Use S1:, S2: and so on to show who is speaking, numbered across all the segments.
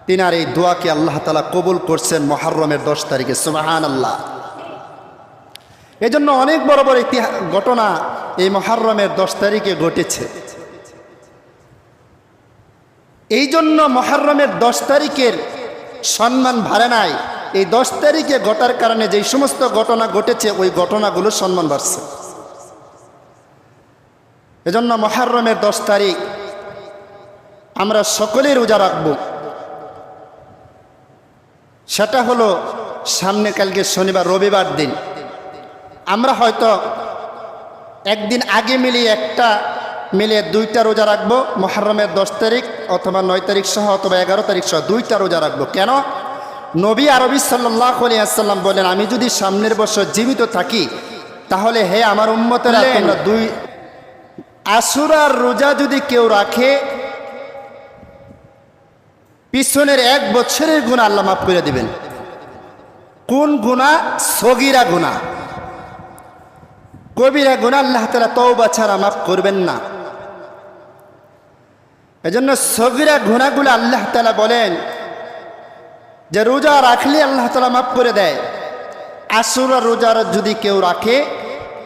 S1: তিনার এই দোয়াকে আল্লাহ তাআলা কবুল করছেন মুহররমের 10 তারিখে। সুবহানাল্লাহ। এজন্য অনেক বড় বড় ঘটনা এই মুহররমের 10 তারিখে ঘটেছে। এই জন্য মুহররমের 10 তারিখের সম্মান ভাড়ে নাই। এই 10 তারিখে ঘটার কারণে যেই সমস্ত ঘটনা ঘটেছে ওই ঘটনাগুলোর সম্মান বাড়ছে। এজন্য মুহররমের 10 তারিখ আমরা সকলেই রোজা রাখব। সেটা হলো সামনে কালকে শনিবার রবিবার দিন। আমরা হয়তো একদিন আগে মিলিয়ে 2টা রোজা রাখবো মুহররমের 10 তারিখ অথবা 9 তারিখ সহ অথবা 11 তারিখ সহ 2টা রোজা রাখবো। কেন? নবী আরবি সাল্লাল্লাহু আলাইহি ওয়াসাল্লাম বলেন, আমি যদি সামনের বছর জীবিত থাকি তাহলে হে আমার উম্মতেরা তোমরা 2 আশুরার রোজা যদি কেউ রাখে পিছনের 1 বছরের গুনাহ আল্লাহ মাফ করে দিবেন। কোন গুনাহ? সগীরা গুনাহ। কবিরা গুনাহ আল্লাহ তাআলা তওবা ছাড়া মাফ করবেন না। এজন্য সগীরা গুনাহগুলো আল্লাহ তাআলা বলেন যে রোজা রাখলে আল্লাহ তাআলা মাফ করে দেয়। আশুরা রোজা যদি কেউ রাখে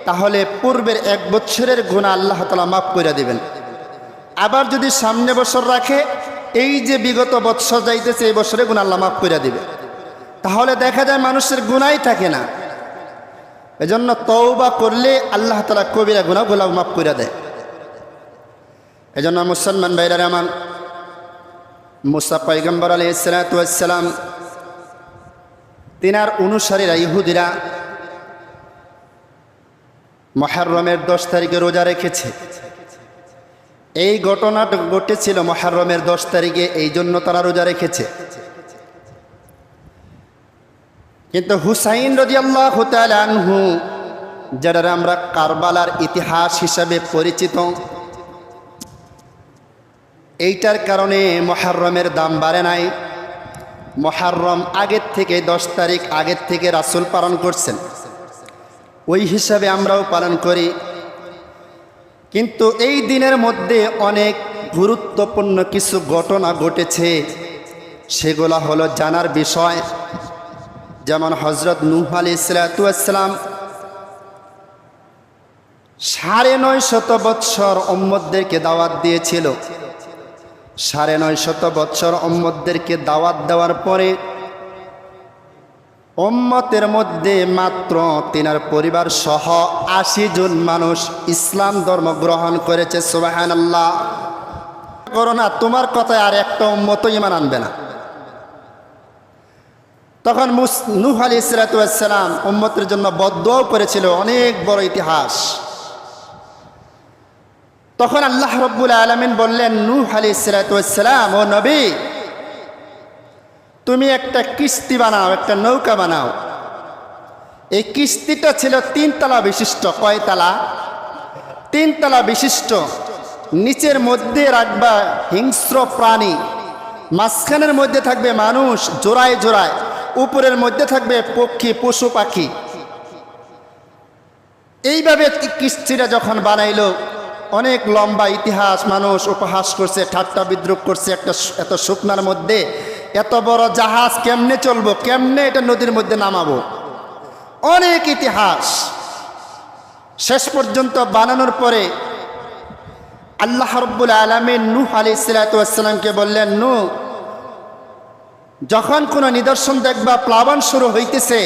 S1: তাহলে পূর্বের 1 বছরের গুনাহ আল্লাহ তাআলা মাফ করে দিবেন। আবার যদি সামনে বছর রাখে এই যে বিগত বছর যাইতেছে এই বছরে গুনাহ আল্লাহ মাফ করে দিবে। তাহলে দেখা যায় মানুষের গুনাহই থাকে না। এজন্য তওবা করলে আল্লাহ তাআলা কবিরা গুনাহগুলো মাফ করে দেয়। এজন্য মুসলমান ভাইরা আমার, মুসা পয়গম্বর আলাইহিস সালাতু ওয়াস সালাম তিনার অনুসারীরা ইহুদিরা মুহররমের 10 তারিখে রোজা রেখেছে। এই ঘটনাটা ঘটেছিল মুহররমের 10 তারিখে, এই জন্য তারা রোজা রেখেছে। কিন্তু হুসাইন রাদিয়াল্লাহু তাআলা আনহু, যারা আমরা কারবালার ইতিহাস হিসাবে পরিচিত, এইটার কারণে মুহররমের দাম বাড়ে নাই। মুহররম আগের থেকে 10 তারিখ আগের থেকে রাসূল পালন করছেন, ওই হিসাবে আমরাও পালন করি। কিন্তু এই দিনের মধ্যে অনেক গুরুত্বপূর্ণ কিছু ঘটনা ঘটেছে, সেগুলো হলো জানার বিষয়। যেমন হযরত নূহ আলাইহিস সালাতু ওয়াস সালাম 950 বৎসর উম্মতদেরকে দাওয়াত দিয়েছিল। 950 বৎসর উম্মতদেরকে দাওয়াত দেওয়ার পরে উম্মতের মধ্যে মাত্র তিনার পরিবার সহ 80 জন মানুষ ইসলাম ধর্ম গ্রহণ করেছে। সুবহানাল্লাহ। করো না, তোমার কথায় আর একটা উম্মতও ঈমান আনবে না। তখন নূহ আলাইহিস সালাতু ওয়াস সালাম উম্মতের জন্য বদদুয়াও করেছিল, অনেক বড় ইতিহাস। তখন আল্লাহ রাব্বুল আলামিন বললেন, নূহ আলাইহিস সালাতু ওয়াস সালাম, ও নবী, তুমি একটা কিস্তি বানাও, একটা নৌকা বানাও। এই কিস্তিটা ছিল 3 তলা বিশিষ্ট। কয় তলা? 3 তলা বিশিষ্ট। নিচের মধ্যে রাখবা হিংস্র প্রাণী, মাঝখানের মধ্যে থাকবে মানুষ জোড়ায় জোড়ায়, উপরের মধ্যে থাকবে পক্ষী পশু পাখি। এইভাবে কিস্তিটা যখন বানাইলো, অনেক লম্বা ইতিহাস, মানুষ উপহাস করছে, ঠাট্টা বিদ্রুপ করছে। এত শুকনার মধ্যে এত বড় জাহাজ কেমনে চলবো, কেমনে এটা নদীর মধ্যে নামাবো, অনেক ইতিহাস। শেষ পর্যন্ত বানানোর পরে আল্লাহ রাব্বুল আলামিন নূহ আলাইহিস সালাতু ওয়াস সালামকে বললেন, নূহ, যখন কোনো নিদর্শন দেখবা প্লাবন শুরু হইতেছে,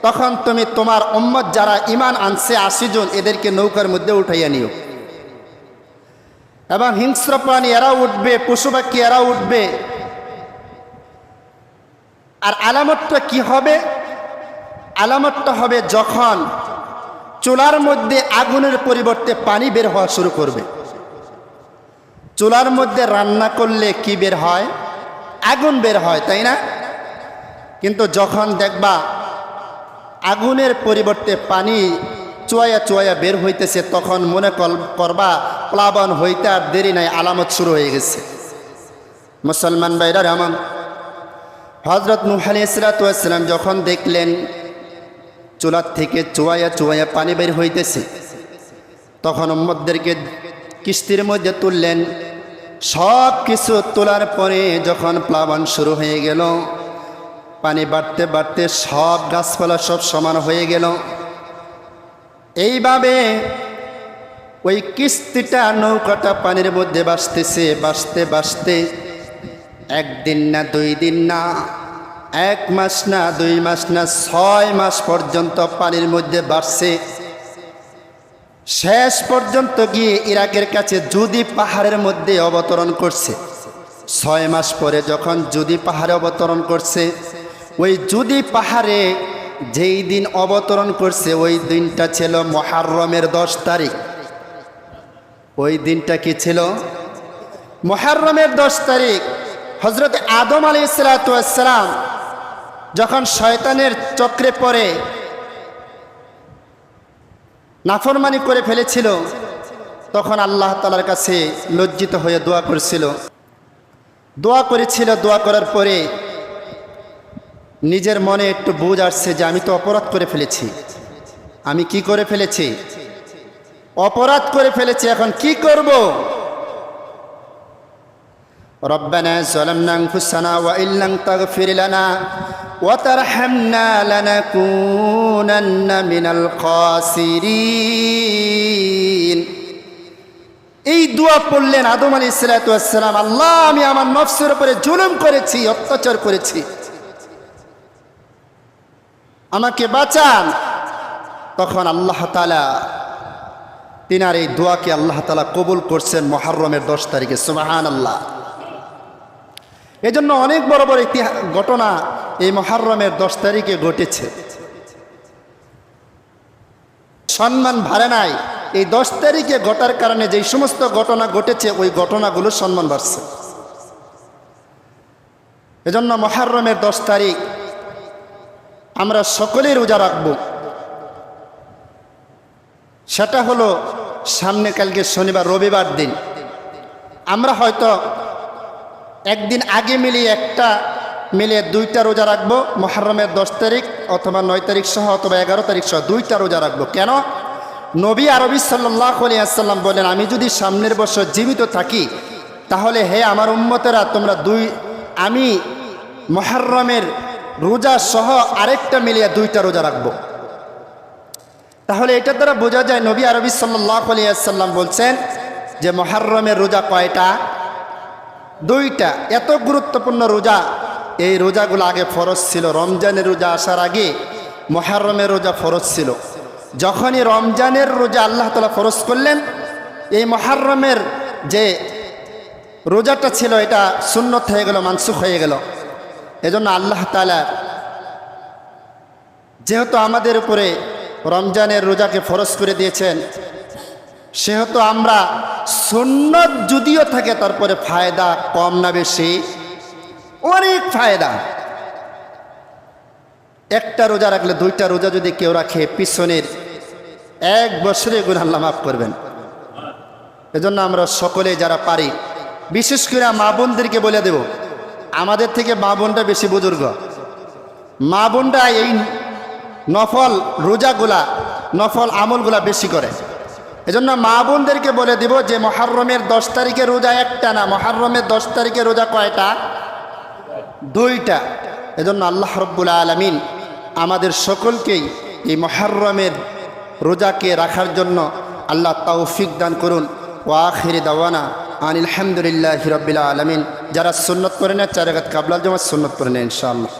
S1: তখন তুমি তোমার উম্মত যারা ঈমান আনছে 80 জন, এদেরকে নৌকার মধ্যে উঠাইয়া নিও। এবং হিংস্র প্রাণী এরা উঠবে, পশু পাখি এরা উঠবে। আর আলামতটা কি হবে? আলামতটা হবে যখন চুলার মধ্যে আগুনের পরিবর্তে পানি বের হওয়া শুরু করবে। চুলার মধ্যে রান্না করলে কি বের হয়? আগুন বের হয়, তাই না? কিন্তু যখন দেখবা আগুনের পরিবর্তে পানি চুয়াইয়া চুয়াইয়া বের হইতেছে, তখন মনে করবা প্লাবন হইতে আর দেরি নাই, আলামত শুরু হয়ে গেছে। মুসলমান ভাইরা আমার, হযরত নূহ আলাইহিস সালাতু ওয়াস সালাম যখন দেখলেন চুলার থেকে চুয়াইয়া চুয়াইয়া পানি বের হইতেছে, তখন উম্মতদেরকে কিস্তির মধ্যে তুললেন, সব কিছু তোলার পরে যখন প্লাবন শুরু হয়ে গেল, পানি বাড়তে বাড়তে সব গাছপালা সব সমান হয়ে গেল। এইভাবে ওই কিস্তিটা নৌকাটা পানির মধ্যে ভাসতেছে, ভাসতে ভাসতে একদিন না 2 দিন না, 1 মাস না 2 মাস না 6 মাস পর্যন্ত পানির মধ্যে ভাসছে। শেষ পর্যন্ত গিয়ে ইরাকের কাছে জুদি পাহাড়ের মধ্যে অবতরণ করছে। 6 মাস পরে যখন জুদি পাহাড়ে অবতরণ করছে, ওই জুদি পাহাড়ে যেই দিন অবতরণ করছে ওই দিনটা ছিল মুহররমের 10 তারিখ। ওই দিনটা কি ছিল? মুহররমের 10 তারিখ। হযরত আদম আলাইহিস সালাম যখন শয়তানের চক্রে পড়ে নাফরমানি করে ফেলেছিল, তখন আল্লাহ তাআলার কাছে লজ্জিত হয়ে দোয়া করেছিল। দোয়া করার পরে নিজের মনে একটু বুঝ আসছে যে আমি তো অপরাধ করে ফেলেছি। আমি কি করে ফেলেছি? অপরাধ করে ফেলেছি, এখন কি করব? রব্বানা যালামনা আনফুসানা ওয়া ইল্লাম তাগফির লানা ওয়া তারহামনা লানাকুনান্না মিনাল খাসিরিন। এই দোয়া পড়লেন আদম আলাইহিস সালাম, আল্লাহ আমি আমার নফসের উপরে জুলুম করেছি, অত্যাচার করেছি, আমাকে বাঁচান। তখন আল্লাহ তাআলা তিনার এই দোয়াকে আল্লাহ তাআলা কবুল করছেন মুহররমের 10 তারিখে। সুবহানাল্লাহ। এজন্য অনেক বড় বড় ঘটনা এই মুহররমের 10 তারিখে ঘটেছে। সম্মান বাড়ে নাই, এই 10 তারিখে ঘটার কারণে যেই সমস্ত ঘটনা ঘটেছে ওই ঘটনাগুলো সম্মান বাড়ছে। এজন্য মুহররমের 10 তারিখ আমরা সকলেই রোজা রাখব। সেটা হলো সামনে কালকে শনিবার রবিবার দিন। আমরা হয়তো একদিন আগে মিলিয়ে 2টা রোজা রাখবো, মুহররমের 10 তারিখ অথবা 9 তারিখ সহ অথবা 11 তারিখ সহ 2টা রোজা রাখবো। কেন? নবী আরবি সাল্লাল্লাহু আলাইহি ওয়াসাল্লাম বলেন, আমি যদি সামনের বছর জীবিত থাকি তাহলে হে আমার উম্মতেরা তোমরা আমি মুহররমের রোজা সহ আরেকটা মিলিয়ে 2টা রোজা রাখবো। তাহলে এটার দ্বারা বোঝা যায় নবী আরবি সাল্লাল্লাহু আলাইহি ওয়াসাল্লাম বলছেন যে মুহররমের রোজা কয়টা? 2টা। এত গুরুত্বপূর্ণ রোজা। এই রোজাগুলো আগে ফরজ ছিল। রমজানের রোজা আসার আগে মুহররমের রোজা ফরজ ছিল। যখনই রমজানের রোজা আল্লাহ তাআলা ফরজ করলেন, এই মুহররমের যে রোজাটা ছিল এটা সুন্নত হয়ে গেল, মানসুখ হয়ে গেল। এজন্য আল্লাহ তাআলা যেহেতু আমাদের উপরে রমজানের রোজাকে ফরজ করে দিয়েছেন, সেহেতু আমরা সুন্নত যদিও থাকে তারপরে ফায়দা কম না বেশি? অনেক ফায়দা। একটা রোজা রাখলে 2টা রোজা যদি কেউ রাখে পিছনের 1 বছরে গুনাহ আল্লাহ মাফ করবেন। এজন্য আমরা সকলে যারা পারি, বিশেষ করে মা বোনদেরকে বলে দেব, আমাদের থেকে মা বোনটা বেশি বুজুর্গ। মা বোনরা এই নফল রোজাগুলা, নফল আমলগুলা বেশি করে। এজন্য মা বোনদেরকে বলে দিব যে মুহররমের 10 তারিখে রোজা একটা না, মুহররমের 10 তারিখে রোজা কয়টা? 2টা। এজন্য আল্লাহ রাব্বুল আলামিন আমাদের সকলকেই এই মুহররমের রোজাকে রাখার জন্য আল্লাহ তৌফিক দান করুন। ওয়া আখিরি দাওয়ানা আনিল হামদুলিল্লাহি রাব্বিল আলামিন। যারা সুন্নত পড়ে না 4 রাকাত কাবলাল জামাত সুন্নত পড়ে না ইনশাআল্লাহ।